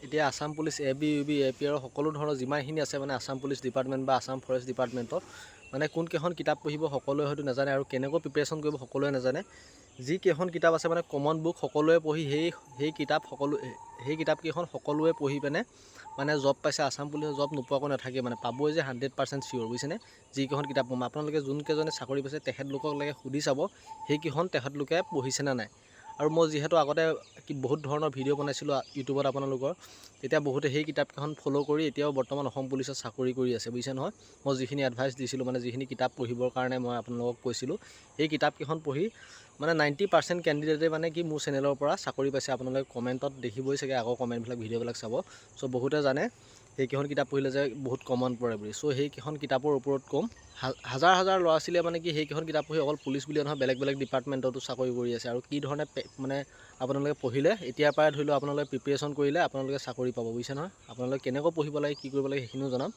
এতিয়া Assam police AB UB APR সকলো ধৰণৰ যিমানখিনি আছে মানে আসাম পুলিচ ডিপাৰ্টমেণ্ট বা আসাম ফৰেষ্ট ডিপাৰ্টমেণ্টৰ মানে কোনকেইখন কিতাপ পঢ়িব সকলোৱে হয়তো নাজানে আৰু কেনেকৈ প্ৰিপেৰেশ্যন কৰিব সকলোৱে নাজানে। যিকেইখন কিতাপ আছে মানে কমন বুক সকলোৱে পঢ়ি সেই কিতাপকেইখন সকলোৱে পঢ়ি পিনে মানে জব পাইছে। আসাম পুলিচৰ জব নোপোৱাকৈ নাথাকে, মানে পাবই যে 100% চিয়'ৰ, বুজিছেনে। যিকেইখন কিতাপ পঢ়িম আপোনালোকে যোনকেইজনে চাকৰি পাইছে তেখেতলোকক লাগে সুধি চাব সেইকেইখন তেখেতলোকে পঢ়িছেনে নাই। আৰু মই যিহেতু আগতে বহুত ধৰণৰ ভিডিঅ' বনাইছিলোঁ ইউটিউবত আপোনালোকৰ, তেতিয়া বহুতে সেই কিতাপকেইখন ফ'ল' কৰি এতিয়াও বৰ্তমান অসম পুলিচত চাকৰি কৰি আছে, বুজিছে নহয়। মই যিখিনি এডভাইচ দিছিলোঁ মানে যিখিনি কিতাপ পঢ়িবৰ কাৰণে মই আপোনালোকক কৈছিলোঁ সেই কিতাপকেইখন পঢ়ি মানে 90% কেণ্ডিডেটে মানে কি মোৰ চেনেলৰ পৰা চাকৰি পাইছে। আপোনালোকে কমেণ্টত দেখিবই চাগে, আগৰ কমেণ্টবিলাক ভিডিঅ'বিলাক চাব। চ' বহুতে জানে সেইকেইখন কিতাপ পঢ়িলে যে বহুত কমন পৰে বুলি। চ' সেইকেইখন কিতাপৰ ওপৰত ক'ম। হাজাৰ হাজাৰ ল'ৰা ছোৱালীয়ে মানে কি সেইকেইখন কিতাপ পঢ়ি অকল পুলিচ বুলিয়ে নহয় বেলেগ বেলেগ ডিপাৰ্টমেণ্টতো চাকৰি কৰি আছে। আৰু কি ধৰণে মানে আপোনালোকে পঢ়িলে এতিয়াৰ পৰাই ধৰি লওক আপোনালোকে প্ৰিপেৰেশ্যন কৰিলে আপোনালোকে চাকৰি পাব, বুজিছে নহয়। আপোনালোকে কেনেকৈ পঢ়িব লাগে কি কৰিব লাগে সেইখিনিও জনাম।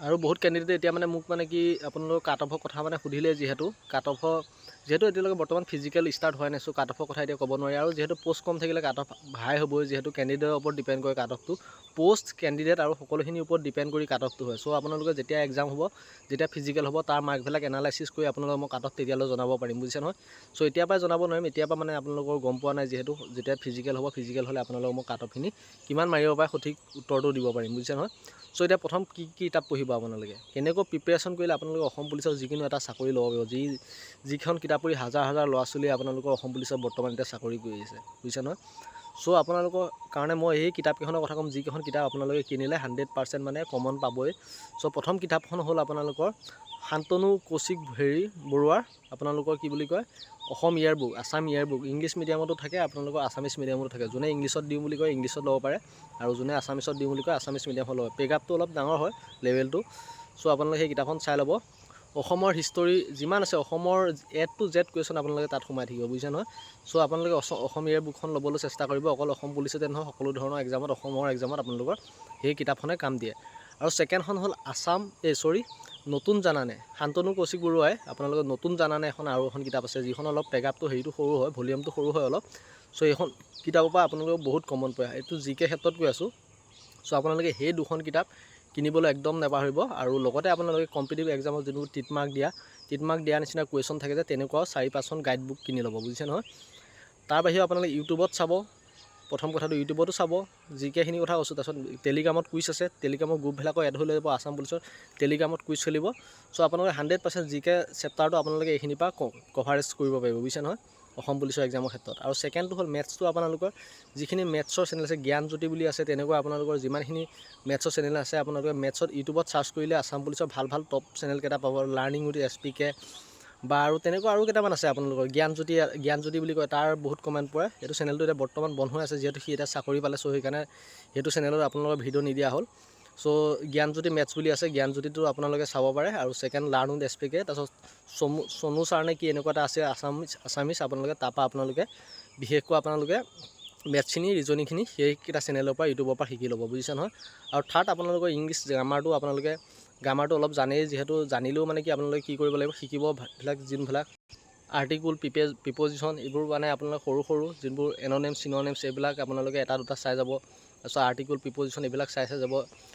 আৰু বহুত কেণ্ডিডেটে এতিয়া মানে মোক মানে কি আপোনালোকৰ কাট অফৰ কথা মানে সুধিলে, যিহেতু এতিয়ালৈকে বৰ্তমান ফিজিকেল ষ্টাৰ্ট হোৱা নাই। চ' কাট অফৰ কথা এতিয়া ক'ব নোৱাৰি। আৰু যিহেতু পষ্ট কম থাকিলে কাট অফ হাই হ'বই, যিহেতু কেণ্ডিডেটৰ ওপৰত ডিপেণ্ড কৰে কাট অফটো। পষ্ট কেণ্ডিডেট আৰু সকলোখিনিৰ ওপৰত ডিপেণ্ড কৰি কাট অফটো হয়। চ' আপোনালোকে যেতিয়া এক্সাম হ'ব, যেতিয়া ফিজিকেল হ'ব, তাৰ মাৰ্কবিলাক এনালাইচিছ কৰি আপোনালোকক মই কাট অফ তেতিয়ালৈ জনাব পাৰিম, বুজিছে নহয়। চ' এতিয়াৰ পৰাই জনাব নোৱাৰিম, এতিয়াৰ পৰা মানে আপোনালোকৰ গম পোৱা নাই, যিহেতু যেতিয়া ফিজিকেল হ'ব, ফিজিকেল হ'লে আপোনালোকক মই কাট অফখিনি কিমান মাৰিব পাৰে সঠিক উত্তৰটো দিব পাৰিম, বুজিছে নহয়। চ' এতিয়া প্ৰথম কি কিতাপ পঢ়িব আপোনালোকে, কেনেকৈ প্ৰিপেৰেশ্যন কৰিলে আপোনালোকে অসম পুলিচৰ যিকোনো এটা চাকৰি ল'ব পাৰিব। যিখন কিতাপ পঢ়ি হাজাৰ হাজাৰ ল'ৰা ছোৱালীয়ে আপোনালোকৰ অসম পুলিচত বৰ্তমান এতিয়া চাকৰি কৰি আছে, বুজিছে নহয়। চ' আপোনালোকৰ কাৰণে মই এই কিতাপকেইখনৰ কথা ক'ম, যিকেইখন কিতাপ আপোনালোকে কিনিলে 100% মানে কমন পাবই। চ' প্ৰথম কিতাপখন হ'ল আপোনালোকৰ শান্তনু কৌশিক বৰুৱাৰ আপোনালোকৰ কি বুলি কয় অসম ইয়াৰ বুক, আছাম ইয়াৰ বুক। ইংলিছ মিডিয়ামতো থাকে, আপোনালোকৰ আছামিছ মিডিয়ামতো থাকে। যোনে ইংলিছত দিওঁ বুলি কয় ইংলিছত ল'ব পাৰে, আৰু যোনে আছামিছত দিওঁ বুলি কয় আছামিছ মিডিয়ামত ল'ব পাৰে। পেগাপটো অলপ ডাঙৰ হয় লেভেলটো। চ' আপোনালোকে সেই কিতাপখন চাই ল'ব। অসমৰ হিষ্টৰী যিমান আছে, অসমৰ A to Z কুৱেশ্যন আপোনালোকে তাত সোমাই থাকিব, বুজিছে নহয়। চ' আপোনালোকে অসম ইয়াৰ বুকখন ল'বলৈ চেষ্টা কৰিব। অকল অসম পুলিচতে নহয়, সকলো ধৰণৰ এক্সামত, অসমৰ এক্সামত আপোনালোকৰ সেই কিতাপখনে কাম দিয়ে। আৰু ছেকেণ্ডখন হ'ল নতুন জানানে, শান্তনু কৌশিক বৰুৱাই আপোনালোকৰ নতুন জানানে আৰু এখন কিতাপ আছে, যিখন অলপ পেগাপটো হেৰিটো সৰু হয়, ভলিউমটো সৰু হয় অলপ। চ' এইখন কিতাপৰ পৰা আপোনালোকে বহুত কমন পৰে। এইটো জিকে ক্ষেত্ৰত কৈ আছোঁ। চ' আপোনালোকে সেই দুখন কিতাপ কিনিবলৈ একদম নাপাহৰিব। আৰু লগতে আপোনালোকে কম্পিটিটিভ এক্সামত যোনবোৰ টিক মাৰ্ক দিয়া নিচিনা কুৱেশ্যন থাকে যে, তেনেকুৱাও 4-5খন গাইড বুক কিনি ল'ব, বুজিছে নহয়। তাৰ বাহিৰেও আপোনালোকে ইউটিউবত চাব। প্ৰথম কথাটো ইউটিউবতো চাব, যিকেইখিনি কথা কৈছোঁ। তাৰপিছত টেলিগ্ৰামত কুইজ আছে, টেলিগ্ৰামৰ গ্ৰুপবিলাকৰ এড হৈ লৈ যাব। আসাম পুলিচৰ টেলিগ্ৰামত কুইজ চলিব। চ' আপোনালোকে 100% জিকে চেপ্টাৰটো আপোনালোকে এইখিনিৰ পৰা কভাৰেজ কৰিব পাৰিব, বুজিছে নহয়, অসম পুলিচৰ এক্সামৰ ক্ষেত্ৰত। আৰু ছেকেণ্ডটো হ'ল মেথছটো। আপোনালোকৰ যিখিনি মেথছৰ চেনেল আছে, জ্ঞানজ্যোতি বুলি আছে, তেনেকুৱা আপোনালোকৰ যিমানখিনি মেথছৰ চেনেল আছে, আপোনালোকে মেথছত ইউটিউবত চাৰ্চ কৰিলে আসাম পুলিচৰ ভাল ভাল টপ চেনেলকেইটা পাব। লাৰ্ণিং উইথ SPK বা আৰু তেনেকুৱা আৰু কেইটামান আছে আপোনালোকৰ। জ্ঞানজ্যোতি বুলি কয়, তাৰ বহুত কমেণ্ট পৰে। সেইটো চেনেলটো এতিয়া বৰ্তমান বন্ধ হৈ আছে, যিহেতু সি এতিয়া চাকৰি পালে। চ' সেইকাৰণে সেইটো চেনেলত আপোনালোকৰ ভিডিঅ' নিদিয়া হ'ল। চ' জ্ঞানজ্যোতি মেথছ বুলি আছে, জ্ঞানজ্যোতিটো আপোনালোকে চাব পাৰে। আৰু ছেকেণ্ড লাৰ্ণ উইথ SPK, তাৰপিছত চনু ছাৰ নে কি এনেকুৱা এটা আছে আছামিছ, আপোনালোকে তাৰপৰা আপোনালোকে বিশেষকৈ আপোনালোকে মেথছখিনি ৰিজনিংখিনি সেইকেইটা চেনেলৰ পৰা ইউটিউবৰ পৰা শিকি ল'ব, বুজিছে নহয়। আৰু থাৰ্ড আপোনালোকৰ ইংলিছ গ্ৰামাৰটো অলপ জানেই, যিহেতু জানিলেও মানে কি আপোনালোকে কি কৰিব লাগিব, শিকিব যোনবিলাক আৰ্টিকুল প্ৰিপ'জিশ্যন এইবোৰ মানে আপোনালোকে সৰু যোনবোৰ এন'নেমছ চিন'নেমছ এইবিলাক আপোনালোকে এটা দুটা চাই যাব। তাৰপিছত আৰ্টিকুল প্ৰিপ'জিশ্যন এইবিলাক চাই যাব।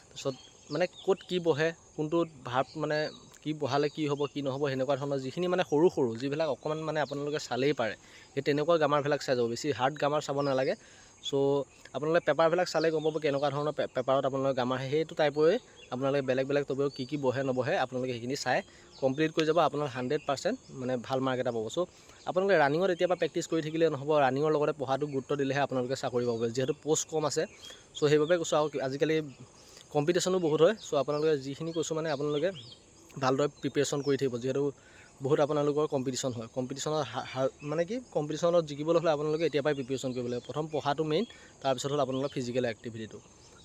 তাৰপিছত মানে ক'ত কি বহে, কোনটোত ভাৰ্ব মানে কি বহালে কি হ'ব কি নহ'ব, সেনেকুৱা ধৰণৰ যিখিনি মানে সৰু যিবিলাক অকণমান মানে আপোনালোকে চালেই পাৰে, সেই তেনেকুৱা গ্ৰামাৰবিলাক চাই যাব। বেছি হাৰ্ড গ্ৰামাৰ চাব নালাগে। চ' আপোনালোকে পেপাৰবিলাক চালে গম পাব কেনেকুৱা ধৰণৰ পেপাৰত আপোনালোকে গ্ৰামাৰ সেইটো টাইপৰে আপোনালোকে বেলেগ টপিকত কি বহে নবহে আপোনালোকে সেইখিনি চাই কমপ্লিট কৰি যাব। আপোনালোকে 100% মানে ভাল মাৰ্ক এটা পাব। চ' আপোনালোকে ৰানিঙত এতিয়াৰ পৰা প্ৰেক্টিছ কৰি থাকিলে নহ'ব, ৰানিঙৰ লগতে পঢ়াটো গুৰুত্ব দিলেহে আপোনালোকে চাকৰি পাব, যিহেতু পষ্ট কম আছে। চ' সেইবাবে কৈছোঁ। আৰু আজিকালি কম্পিটিশ্যনো বহুত হয়। চ' আপোনালোকে যিখিনি কৈছোঁ মানে আপোনালোকে ভালদৰে প্ৰিপেৰেশ্যন কৰি থাকিব, যিহেতু বহুত আপোনালোকৰ কম্পিটিশ্যন হয়। কম্পিটিশ্যনত জিকিবলৈ হ'লে আপোনালোকে এতিয়াৰ পৰাই প্ৰিপেৰেশ্যন কৰিব লাগিব। প্ৰথম পঢ়াটো মেইন, তাৰপিছত হ'ল আপোনালোকৰ ফিজিকেল এক্টিভিটিটো।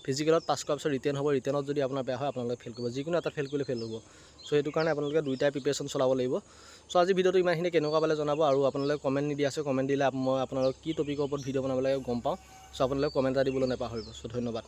ফিজিকেলত পাছ কৰাৰ পিছত ৰিটেন হ'ব, ৰিটেনত যদি আপোনাৰ বেয়া হয় আপোনালোকে ফেইল কৰিব, যিকোনো এটা ফেইল কৰিলে ফেইল হ'ব। চ' সেইটো কাৰণে আপোনালোকে দুইটাই প্ৰিপেৰেশ্যন চলাব লাগিব। চ' আজি ভিডিঅ'টো ইমানখিনি কেনেকুৱা পালে জনাব। আৰু আপোনালোকে কমেণ্ট নিদিয়া আছে, কমেণ্ট দিলে মই আপোনালোকৰ কি টপিকৰ ওপৰত ভিডিঅ' বনাব লাগে গম পাওঁ। চ' আপোনালোকে কমেণ্ট এটা দিবলৈ নাপাহৰিব। চ' ধন্যবাদ।